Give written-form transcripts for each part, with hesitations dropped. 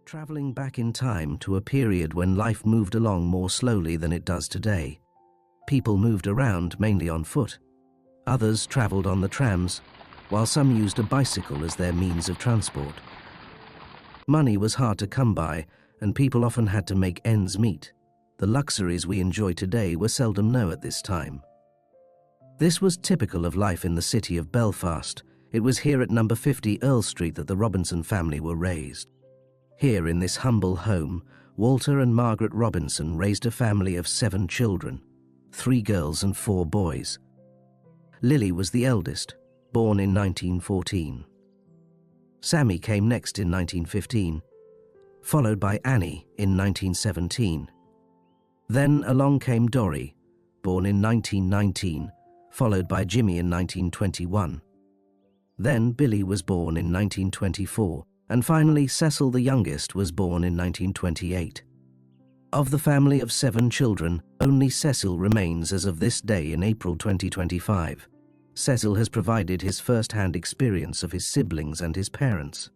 Travelling back in time to a period when life moved along more slowly than it does today. People moved around mainly on foot. Others travelled on the trams, while some used a bicycle as their means of transport. Money was hard to come by, and people often had to make ends meet. The luxuries we enjoy today were seldom known at this time. This was typical of life in the city of Belfast. It was here at number 50 Earl Street that the Robinson family were raised. Here in this humble home, Walter and Margaret Robinson raised a family of 7 children, 3 girls and 4 boys. Lily was the eldest, born in 1914. Sammy came next in 1915, followed by Annie in 1917. Then along came Dorry, born in 1919, followed by Jimmy in 1921. Then Billy was born in 1924, and finally Cecil, the youngest, was born in 1928. Of the family of 7 children, only Cecil remains as of this day in April 2025. Cecil has provided his first-hand experience of his siblings and his parents.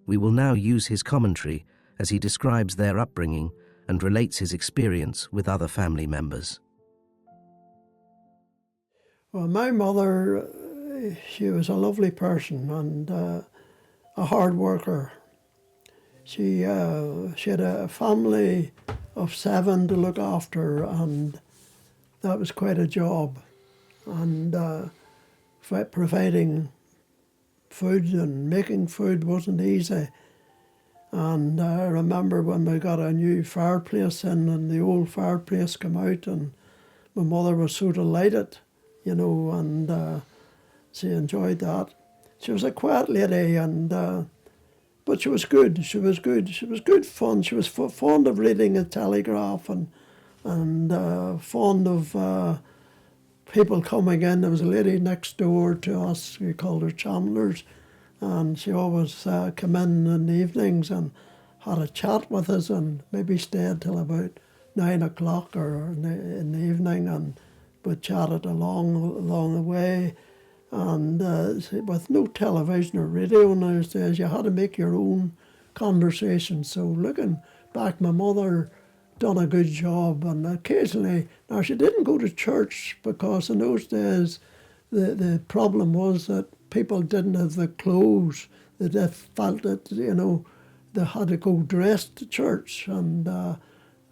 We will now use his commentary as he describes their upbringing and relates his experience with other family members. Well, my mother, she was a lovely person and a hard worker. She had a family of 7 to look after, and that was quite a job. And providing food and making food wasn't easy. And I remember when we got a new fireplace in and the old fireplace came out, and my mother was so delighted, you know, and she enjoyed that. She was a quiet lady, and but she was good. She was good. She was good fun. She was fond of reading the Telegraph and fond of people coming in. There was a lady next door to us. We called her Chandler's, and she always came in the evenings and had a chat with us, and maybe stayed till about 9 o'clock or in the evening, and we chatted along the way. And with no television or radio in those days, you had to make your own conversation. So looking back, my mother done a good job, and occasionally, now she didn't go to church because in those days the problem was that people didn't have the clothes, that they felt that, you know, they had to go dressed to church, and the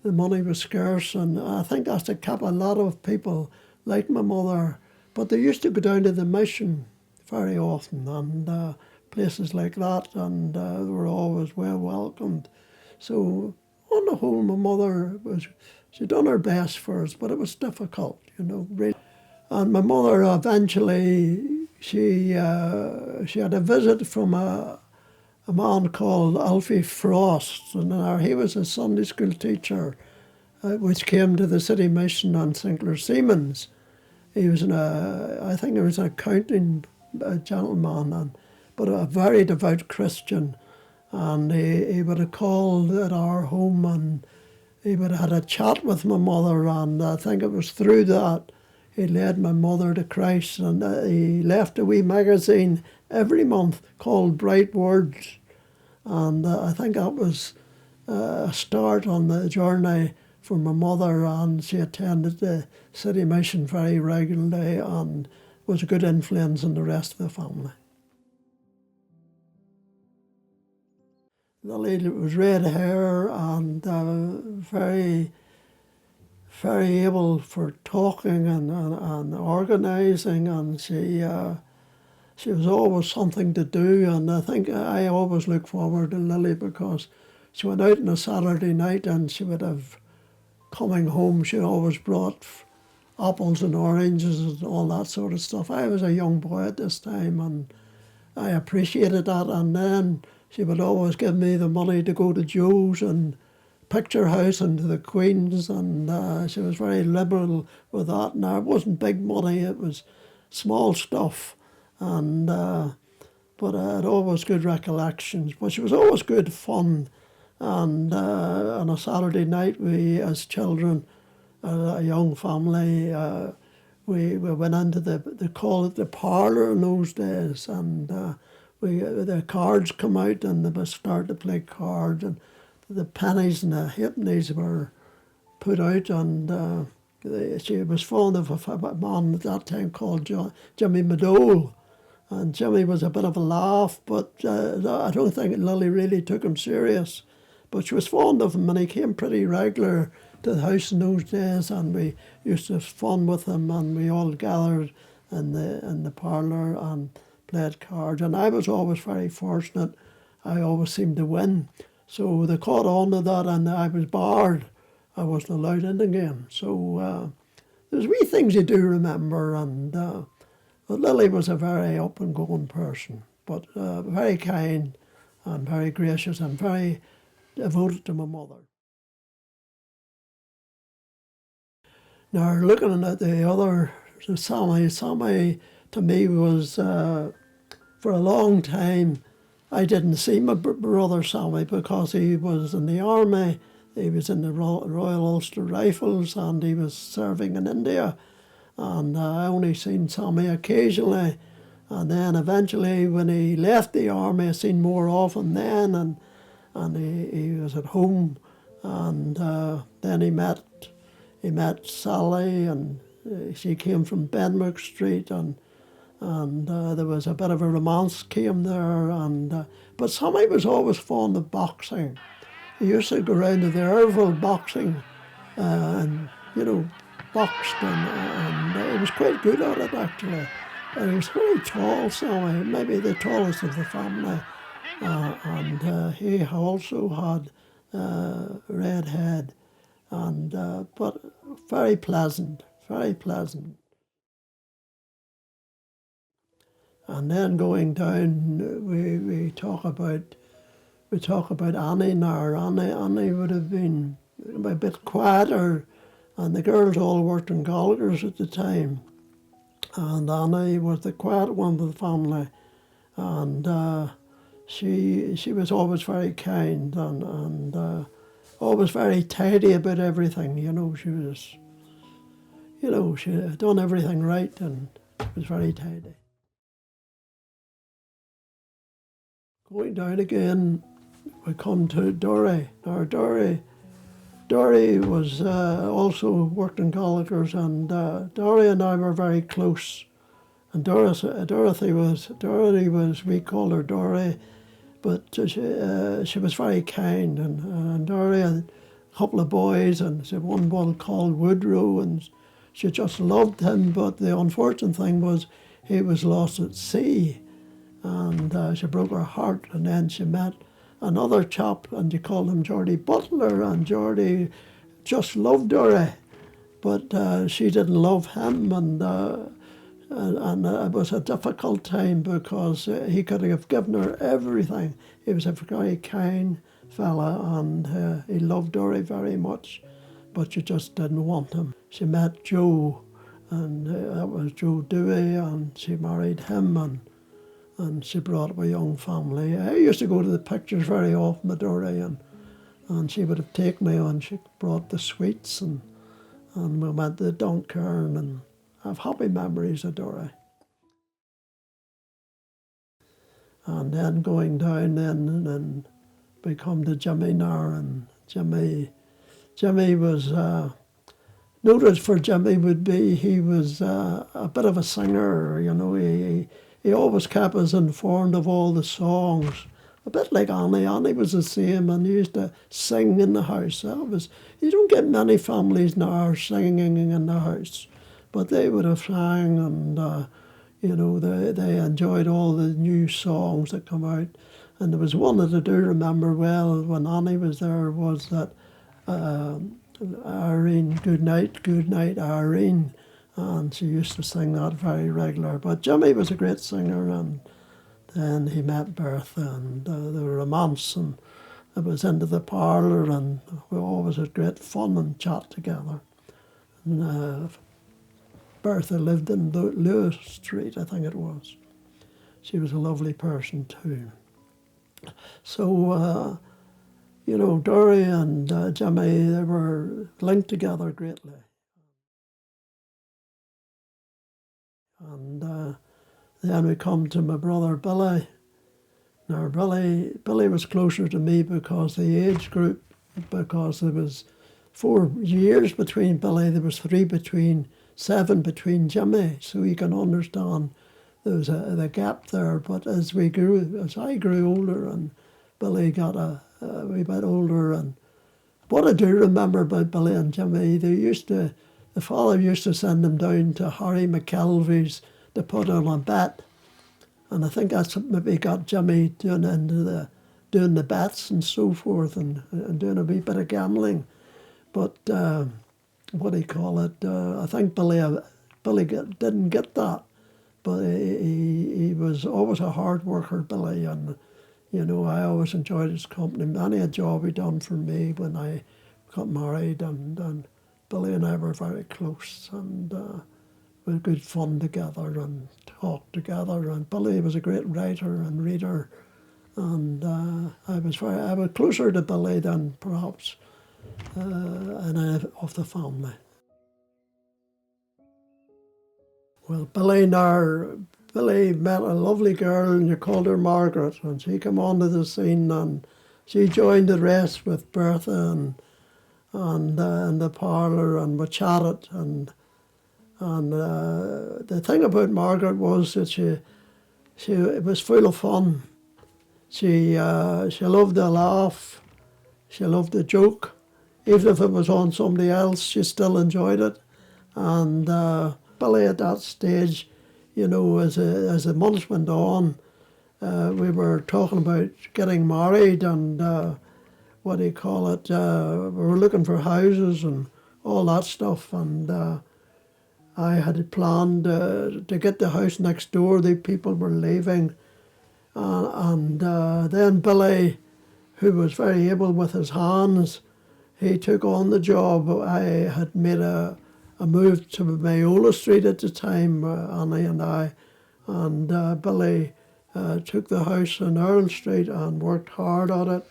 money was scarce, and I think that's kept a lot of people like my mother. But they used to go down to the mission very often, and places like that, and they were always well welcomed. So on the whole, my mother she done her best for us, but it was difficult, you know, really. And my mother eventually, she had a visit from a man called Alfie Frost, and he was a Sunday school teacher, which came to the City Mission on Sinclair Siemens. He was I think he was an accounting gentleman, but a very devout Christian. And he would have called at our home, and he would have had a chat with my mother, and I think it was through that he led my mother to Christ. And he left a wee magazine every month called Bright Words, and I think that was a start on the journey for my mother, and she attended the City Mission very regularly and was a good influence on the rest of the family. Lily was red hair and very, very able for talking and organising, and she was always something to do. And I think I always look forward to Lily because she went out on a Saturday night and she would have, coming home, she always brought apples and oranges and all that sort of stuff. I was a young boy at this time, and I appreciated that. And then she would always give me the money to go to Joe's and Picture House and to the Queen's, and she was very liberal with that. Now, it wasn't big money, it was small stuff, and but I had always good recollections. But she was always good fun, and on a Saturday night, we, as children, a young family. We went into they call it the parlour in those days, and the cards come out and they would start to play cards, and the pennies and the halfpennies were put out, and she was fond of a man at that time called Jimmy Madole. And Jimmy was a bit of a laugh, but I don't think Lily really took him serious. But she was fond of him, and he came pretty regular to the house in those days, and we used to have fun with him, and we all gathered in the parlour and played cards. And I was always very fortunate. I always seemed to win. So they caught on to that, and I was barred. I wasn't allowed in again. So there's wee things you do remember, and but Lily was a very up and going person, but very kind and very gracious and very devoted to my mother. Now, looking at the other, Sammy to me was, for a long time, I didn't see my brother Sammy because he was in the army. He was in the Royal Ulster Rifles, and he was serving in India. And I only seen Sammy occasionally. And then eventually when he left the army, I seen more often then, and he was at home. And then he met Sally, and she came from Benwick Street, and there was a bit of a romance came there. And but Sammy was always fond of boxing. He used to go around to the Earl boxing, and boxed, and he was quite good at it actually. And he was very tall, Sammy, maybe the tallest of the family. And he also had red head, and but very pleasant, very pleasant. And then going down, we talk about Annie now. Annie would have been a bit quieter, and the girls all worked in Gallagher's at the time. And Annie was the quiet one of the family, and she was always very kind, and always very tidy about everything. She had done everything right, and was very tidy. Going down again, we come to Dory. Now Dory was also worked in Gallagher's, and Dory and I were very close. And Dorothy was, we called her Dory, but she was very kind. And Dory had a couple of boys, and she had one boy called Woodrow, and she just loved him. But the unfortunate thing was he was lost at sea, and she broke her heart. And then she met another chap, and you called him Geordie Butler, and Geordie just loved Dory, but she didn't love him, and it was a difficult time because he could have given her everything. He was a very kind fella, and he loved Dory very much, but she just didn't want him. She met Joe, and that was Joe Dewey, and she married him, and she brought up a young family. I used to go to the pictures very often with Dory, and she would have taken me on. She brought the sweets, and we went to the Dunkirk, and I have happy memories of Dory. And then going down then, and we come to Jimmy now, and Jimmy was, noted for Jimmy would be, he was a bit of a singer, he always kept us informed of all the songs. A bit like Annie. Annie was the same, and used to sing in the house. You don't get many families now singing in the house, but they would have sang, and they enjoyed all the new songs that come out. And there was one that I do remember well when Annie was there, was that Irene, good night, Irene. And she used to sing that very regular. But Jimmy was a great singer, and then he met Bertha, and the romance, and it was into the parlour, and we always had great fun and chat together. And Bertha lived in Earl Street, I think it was. She was a lovely person too. So, Dory and Jimmy, they were linked together greatly. And then we come to my brother Billy. Now Billy was closer to me because the age group, because there was 4 years between Billy, there was 7 between Jimmy, so you can understand there was the gap there. But as I grew older and Billy got a wee bit older, and what I do remember about Billy and Jimmy, the father used to send them down to Harry McKelvey's to put on a bet. And I think that's what maybe got Jimmy doing the bets and so forth, and doing a wee bit of gambling. But what do you call it? I think Billy didn't get that, but he was always a hard worker, Billy, and I always enjoyed his company. Any job he done for me when I got married, and Billy and I were very close, and we had good fun together and talked together. And Billy was a great writer and reader, and I was closer to Billy than perhaps any of the family. Well, Billy met a lovely girl, and you called her Margaret, and she came onto the scene, and she joined the rest with Bertha and in the parlour, and we chatted, and the thing about Margaret was that she was full of fun. She loved to laugh, she loved to joke. Even if it was on somebody else, she still enjoyed it. And Billy at that stage, as the months went on, we were talking about getting married, and we were looking for houses and all that stuff. And I had planned to get the house next door. The people were leaving. And then Billy, who was very able with his hands, he took on the job. I had made a move to Earl Street at the time, Annie and I, and Billy took the house in Earl Street and worked hard at it.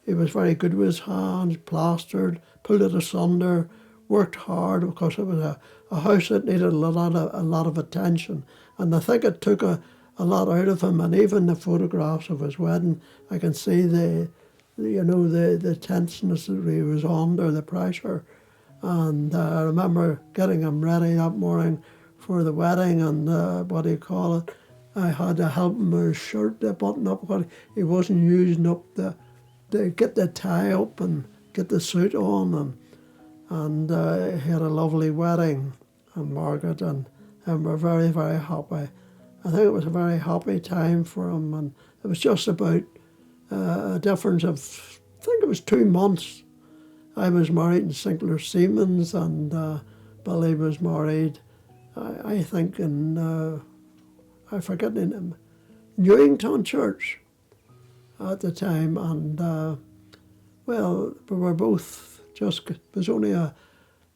He was very good with his hands, plastered, pulled it asunder, worked hard, because it was a house that needed a lot of attention. And I think it took a lot out of him. And even the photographs of his wedding, I can see the tenseness that he was under, the pressure. And I remember getting him ready that morning for the wedding, and I had to help him with his shirt to button up what he wasn't using up, to get the tie up and get the suit on, and he had a lovely wedding, and Margaret and him were very, very happy. I think it was a very happy time for him, and it was just about a difference of, I think it was 2 months. I was married in Sinclair Siemens, and Billy was married, I think, in, I forget the name, Newington Church at the time. And, well, we were both it was only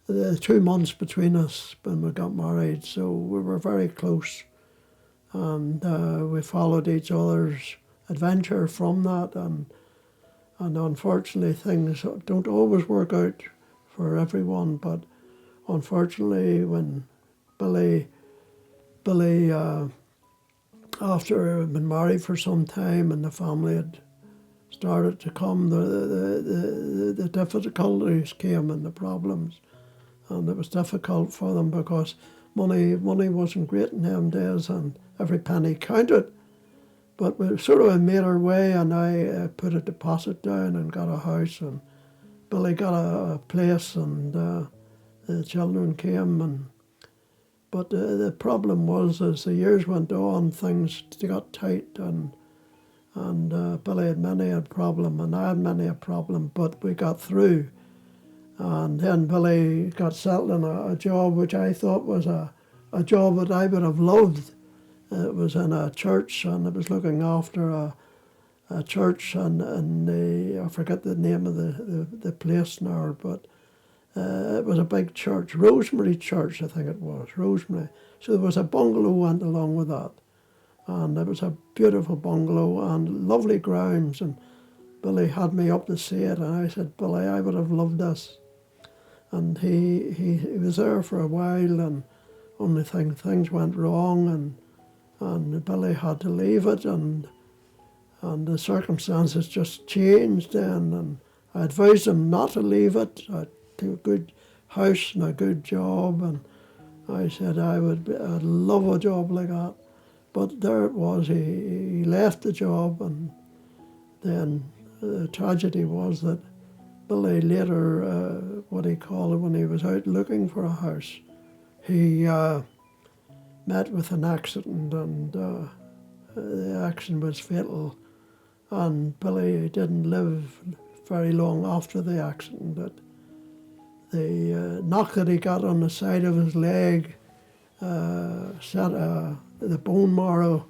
2 months between us when we got married, so we were very close. And we followed each other's adventure from that, and unfortunately things don't always work out for everyone. But unfortunately, when Billy after had been married for some time and the family had started to come, the difficulties came and the problems, and it was difficult for them because money wasn't great in them days, and every penny counted. But we sort of made our way, and I put a deposit down and got a house, and Billy got a place, and the children came. But the problem was, as the years went on, things got tight, and Billy had many a problem, and I had many a problem, but we got through. And then Billy got settled in a job which I thought was a job that I would have loved. It was in a church, and it was looking after a church, and I forget the name of the place now, but it was a big church, Rosemary Church, I think it was, Rosemary. So there was a bungalow went along with that, and it was a beautiful bungalow and lovely grounds, and Billy had me up to see it, and I said, Billy, I would have loved this. And he was there for a while, and only thing, things went wrong and Billy had to leave it, and the circumstances just changed then, and I advised him not to leave it. I'd do a good house and a good job, and I said I'd love a job like that. But there it was, he left the job, and then the tragedy was that Billy later, what he called it, when he was out looking for a house, he met with an accident, and the accident was fatal, and Billy didn't live very long after the accident. That the knock that he got on the side of his leg set the bone marrow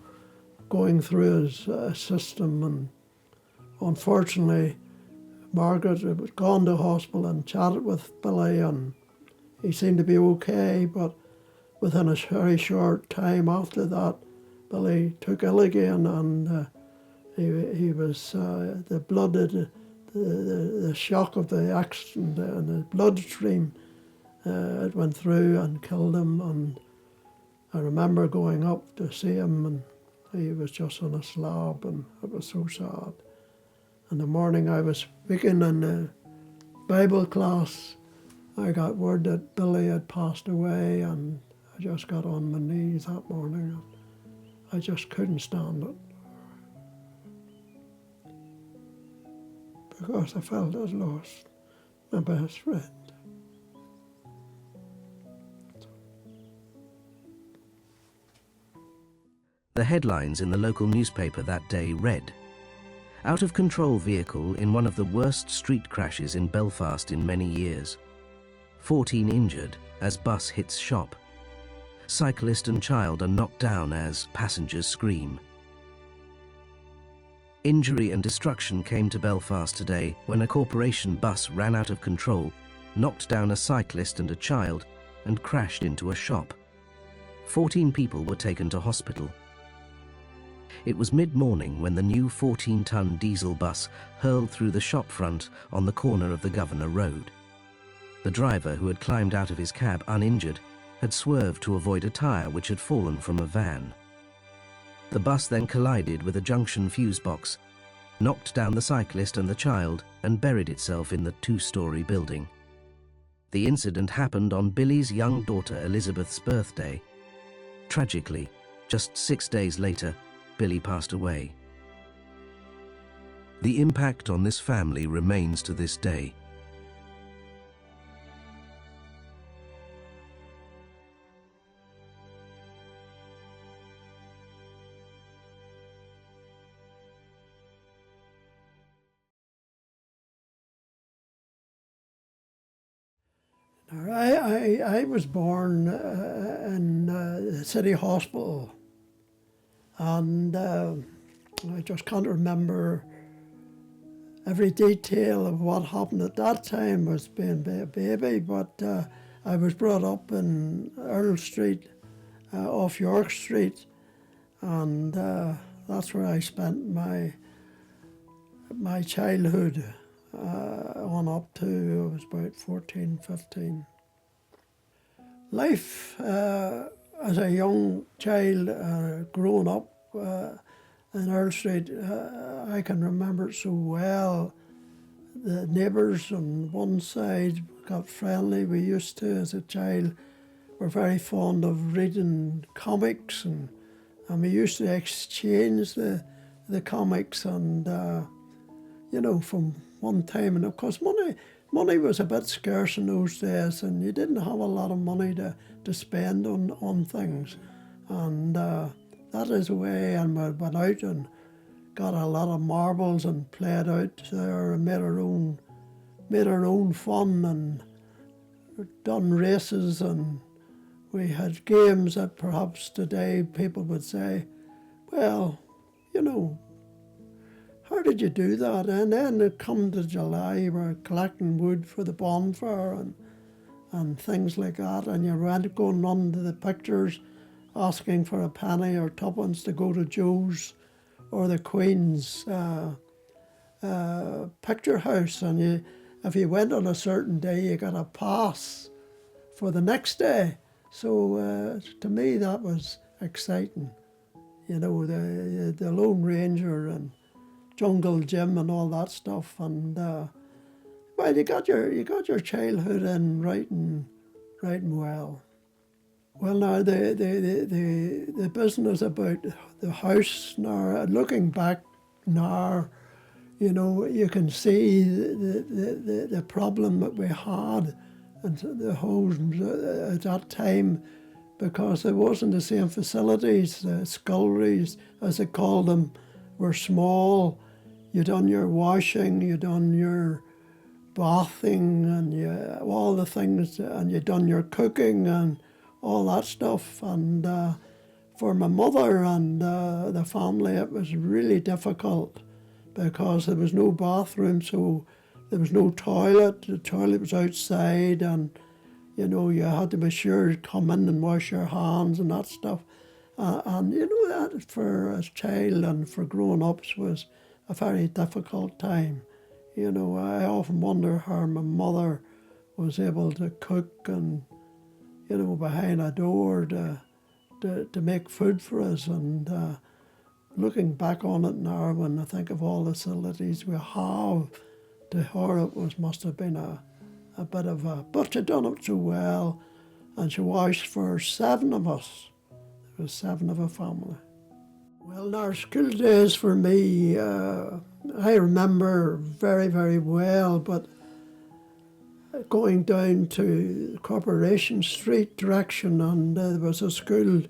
going through his system, and unfortunately Margaret had gone to hospital and chatted with Billy, and he seemed to be okay, but within a very short time after that, Billy took ill again, and he was the blood, the shock of the accident and the bloodstream, it went through and killed him. And I remember going up to see him, and he was just on a slab, and it was so sad. In the morning I was speaking in the Bible class, I got word that Billy had passed away, and I just got on my knees that morning, and I just couldn't stand it. Because I felt I'd lost my best friend. The headlines in the local newspaper that day read, "Out of control vehicle in one of the worst street crashes in Belfast in many years. 14 injured as bus hits shop. Cyclist and child are knocked down as passengers scream." Injury and destruction came to Belfast today when a corporation bus ran out of control, knocked down a cyclist and a child, and crashed into a shop. 14 people were taken to hospital. It was mid-morning when the new 14-ton diesel bus hurled through the shop front on the corner of the Governor Road. The driver, who had climbed out of his cab uninjured, had swerved to avoid a tyre which had fallen from a van. The bus then collided with a junction fuse box, knocked down the cyclist and the child, and buried itself in the 2-story building. The incident happened on Billy's young daughter Elizabeth's birthday. Tragically, just 6 days later, Billy passed away. The impact on this family remains to this day. I was born in the city hospital, and I just can't remember every detail of what happened at that time as being a baby, but I was brought up in Earl Street, off York Street, and that's where I spent my childhood. On up to, I was about 14, 15. Life as a young child growing up in Earl Street, I can remember it so well. The neighbours on one side got friendly. We used to, as a child, were very fond of reading comics, and we used to exchange the comics, and you know, from one time. And of course money was a bit scarce in those days, and you didn't have a lot of money to spend on things, and that is the way. And we went out and got a lot of marbles and played out there and made our own fun, and done races, and we had games that perhaps today people would say, well, you know, how did you do that? And then it come to July, we were collecting wood for the bonfire and things like that, and you went going on to the pictures asking for a penny or tuppence to go to Joe's or the Queen's picture house, and if you went on a certain day, you got a pass for the next day. So to me that was exciting, you know, the Lone Ranger and Jungle Jim and all that stuff. And well, you got your childhood in right and well. Well, now the business about the house now, looking back now, you know, you can see the problem that we had and the homes at that time, because there wasn't the same facilities. The sculleries, as they called them, were small. You done your washing, you done your bathing, and all the things, and you done your cooking and all that stuff. And for my mother and the family, it was really difficult because there was no bathroom, so there was no toilet. The toilet was outside, and you know, you had to be sure to come in and wash your hands and that stuff. And you know, that for a child and for grown ups was a very difficult time. You know, I often wonder how my mother was able to cook and, you know, behind a door to make food for us. And looking back on it now, when I think of all the facilities we have, to her it must have been a bit of a, but she done it so well, and she washed for 7 of us. There was 7 of a family. Well, our school days for me, I remember very, very well, but going down to Corporation Street direction, and there was a school,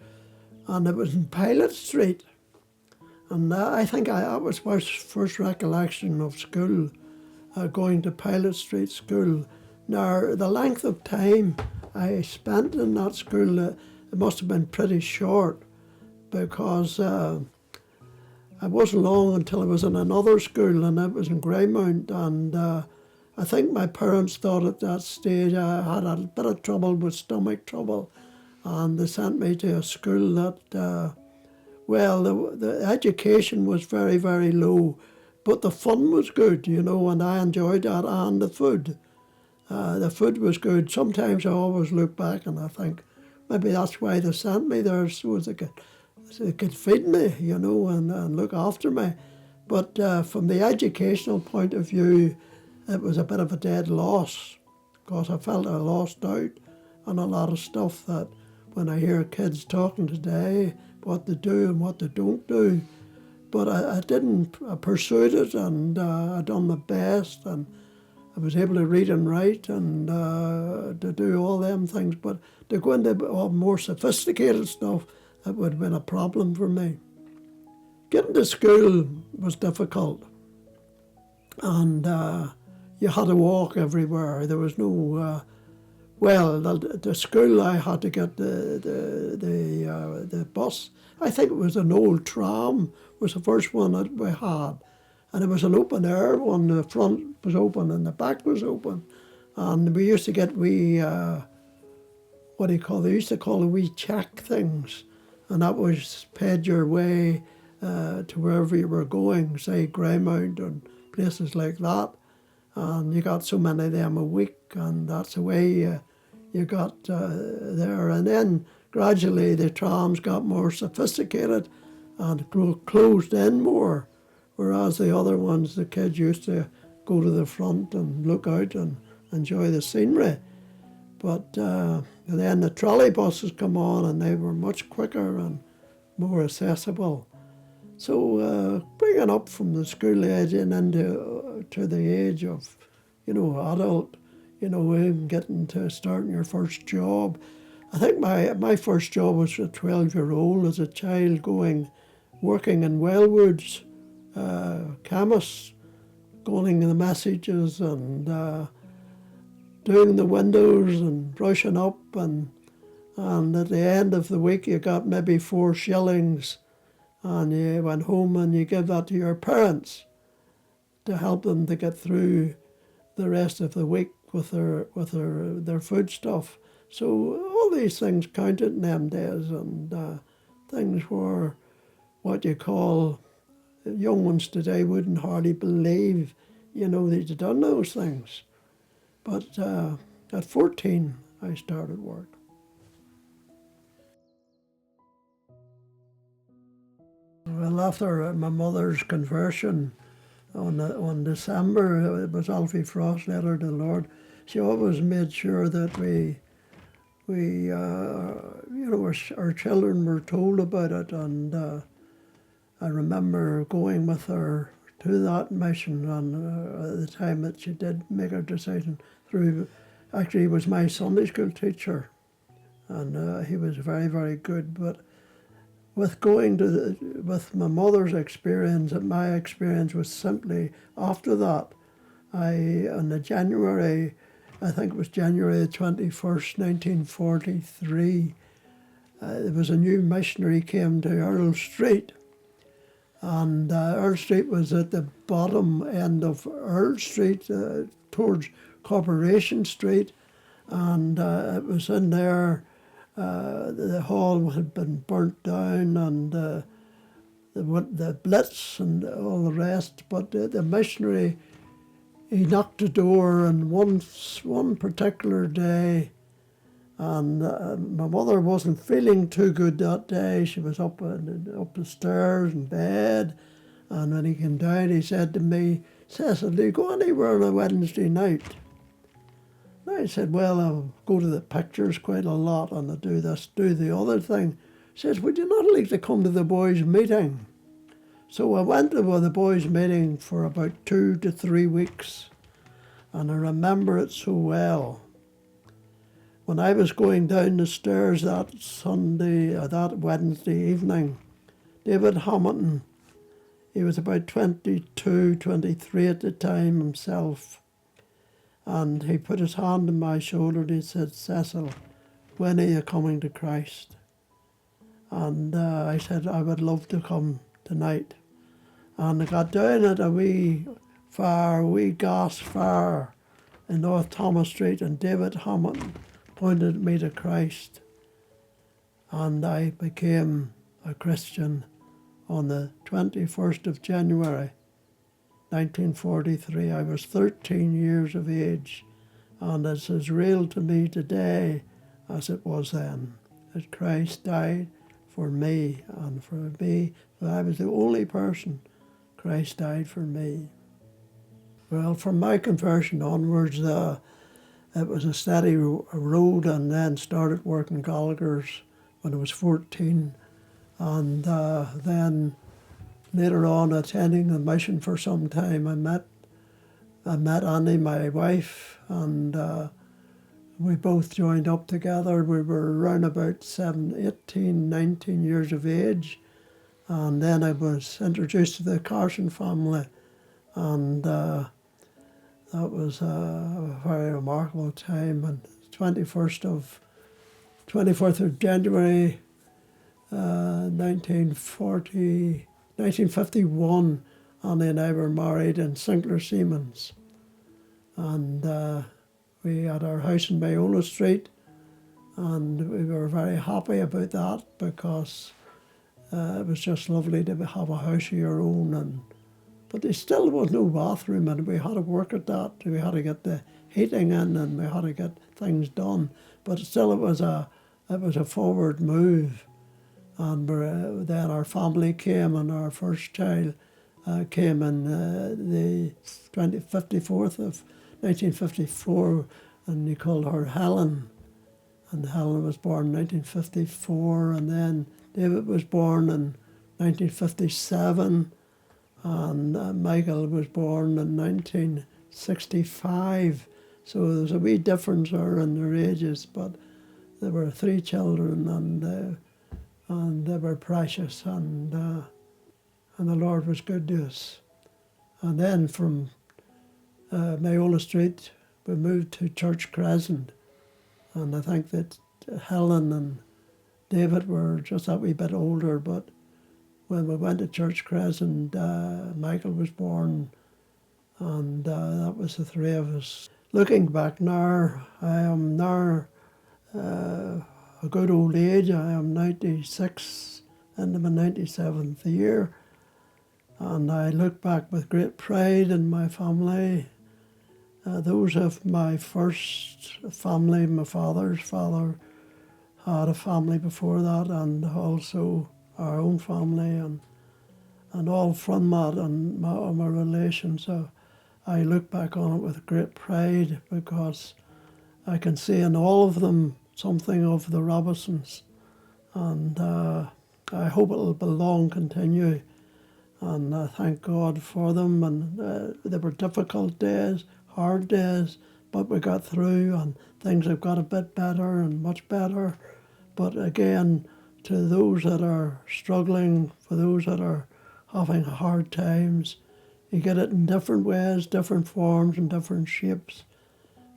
and it was in Pilot Street. And I think that was my first recollection of school, going to Pilot Street School. Now, the length of time I spent in that school, it must have been pretty short, because it wasn't long until I was in another school, and it was in Greymount. And I think my parents thought at that stage I had a bit of trouble with stomach trouble, and they sent me to a school that, well, the education was very, very low, but the fun was good, you know, and I enjoyed that, and the food. The food was good. Sometimes I always look back and I think maybe that's why they sent me there, so they could feed me, you know, and look after me. But from the educational point of view, it was a bit of a dead loss, because I felt I lost out on a lot of stuff that when I hear kids talking today, what they do and what they don't do. But I didn't. I pursued it, and I done my best, and I was able to read and write and to do all them things. But to go into all more sophisticated stuff, that would have been a problem for me. Getting to school was difficult, and you had to walk everywhere. There was no, well, the school I had to get the bus. I think it was an old tram, was the first one that we had. And it was an open air one. The front was open and the back was open. And we used to get wee, they used to call it wee check things. And that was paid your way to wherever you were going, say Greymount and places like that. And you got so many of them a week, and that's the way you got there. And then gradually the trams got more sophisticated and closed in more. Whereas the other ones, the kids used to go to the front and look out and enjoy the scenery. But then the trolley buses come on, and they were much quicker and more accessible. So bringing up from the school age and into to the age of, you know, adult, you know, even getting to starting your first job. I think my first job was a 12-year-old as a child, working in Wellwoods, chemists, going the messages and doing the windows and brushing up, and at the end of the week you got maybe 4 shillings, and you went home and you gave that to your parents to help them to get through the rest of the week with their food stuff. So all these things counted in them days, and things were what you call, young ones today wouldn't hardly believe, you know, that you'd done those things. But at 14, I started work. Well, after my mother's conversion on December, it was Alfie Frost led her to the Lord. She always made sure that our children were told about it, and I remember going with her to that mission, and at the time that she did make her decision through, actually he was my Sunday school teacher, and he was very, very good. But with with my mother's experience, and my experience was simply after that, in the January, I think it was January the 21st, 1943, there was a new missionary came to Earl Street, and Earl Street was at the bottom end of Earl Street towards Corporation Street, and it was in there. The hall had been burnt down, and the Blitz and all the rest. But the missionary, he knocked the door, and one particular day, and my mother wasn't feeling too good that day. She was up the stairs in bed, and when he came down, he said to me, "Cecil, do you go anywhere on a Wednesday night?" I said, "Well, I'll go to the pictures quite a lot, and I do this, do the other thing." He says, "Would you not like to come to the boys' meeting?" So I went to the boys' meeting for about 2 to 3 weeks, and I remember it so well. When I was going down the stairs that that Wednesday evening, David Hamilton, he was about 22, 23 at the time himself, and he put his hand on my shoulder and he said, "Cecil, when are you coming to Christ?" And I said, "I would love to come tonight." And I got down at a wee gas fire in North Thomas Street, and David Hamilton pointed me to Christ. And I became a Christian on the 21st of January, 1943. I was 13 years of age, and it's as real to me today as it was then, that Christ died for me, and for me, I was the only person, Christ died for me. Well, from my conversion onwards, it was a steady road, and then started working Gallagher's when I was 14, and then later on, attending the mission for some time, I met Annie, my wife, and we both joined up together. We were around about 18, 19 years of age, and then I was introduced to the Carson family, and that was a very remarkable time. And 24th of January, 1951, Annie and I were married in Sinclair Siemens, and we had our house in Earl Street, and we were very happy about that, because it was just lovely to have a house of your own. But there still was no bathroom, and we had to work at that. We had to get the heating in, and we had to get things done. But still, it was a forward move. And then our family came, and our first child came in the 54th of 1954, and we called her Helen. And Helen was born in 1954, and then David was born in 1957, and Michael was born in 1965. So there's a wee difference there in their ages, but there were 3 children, and they were precious, and the Lord was good to us. And then from Earl Street, we moved to Church Crescent, and I think that Helen and David were just that wee bit older, but when we went to Church Crescent, Michael was born, and that was the 3 of us. Looking back now, I am now a good old age. I am 96, into my 97th year, and I look back with great pride in my family. Those of my first family, my father's father had a family before that, and also our own family, and and all from that and my relations. So I look back on it with great pride because I can see in all of them something of the Robinsons, and I hope it'll long continue. And I thank God for them. And they were difficult days, hard days, but we got through, and things have got a bit better and much better. But again, to those that are struggling, for those that are having hard times, you get it in different ways, different forms and different shapes.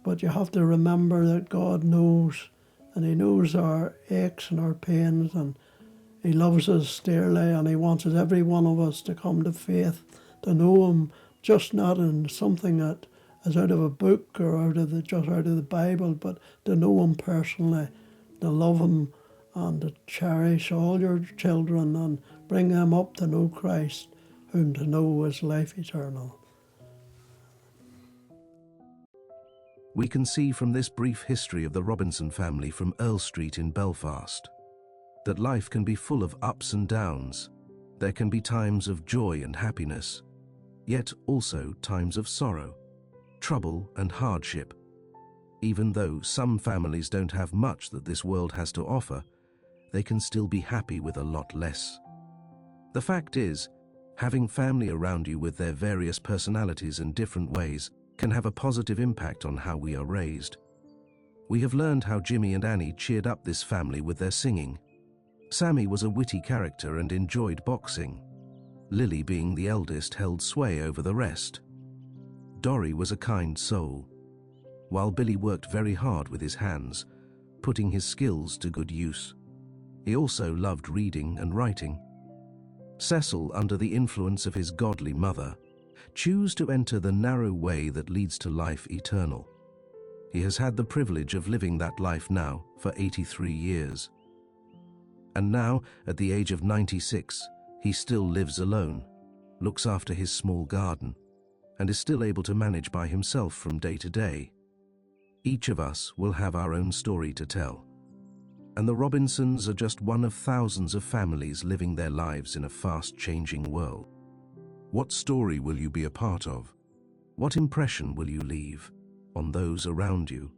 But you have to remember that God knows, and He knows our aches and our pains, and He loves us dearly, and He wants every one of us to come to faith, to know Him, just not in something that is out of a book or just out of the Bible, but to know Him personally, to love Him, and to cherish all your children and bring them up to know Christ, whom to know is life eternal. We can see from this brief history of the Robinson family from Earl Street in Belfast that life can be full of ups and downs. There can be times of joy and happiness, yet also times of sorrow, trouble and hardship. Even though some families don't have much that this world has to offer, they can still be happy with a lot less. The fact is, having family around you with their various personalities and different ways can have a positive impact on how we are raised. We have learned how Jimmy and Annie cheered up this family with their singing. Sammy was a witty character and enjoyed boxing. Lily, being the eldest, held sway over the rest. Dorry was a kind soul, while Billy worked very hard with his hands, putting his skills to good use. He also loved reading and writing. Cecil, under the influence of his godly mother, chose to enter the narrow way that leads to life eternal. He has had the privilege of living that life now for 83 years. And now, at the age of 96, he still lives alone, looks after his small garden, and is still able to manage by himself from day to day. Each of us will have our own story to tell, and the Robinsons are just one of thousands of families living their lives in a fast-changing world. What story will you be a part of? What impression will you leave on those around you?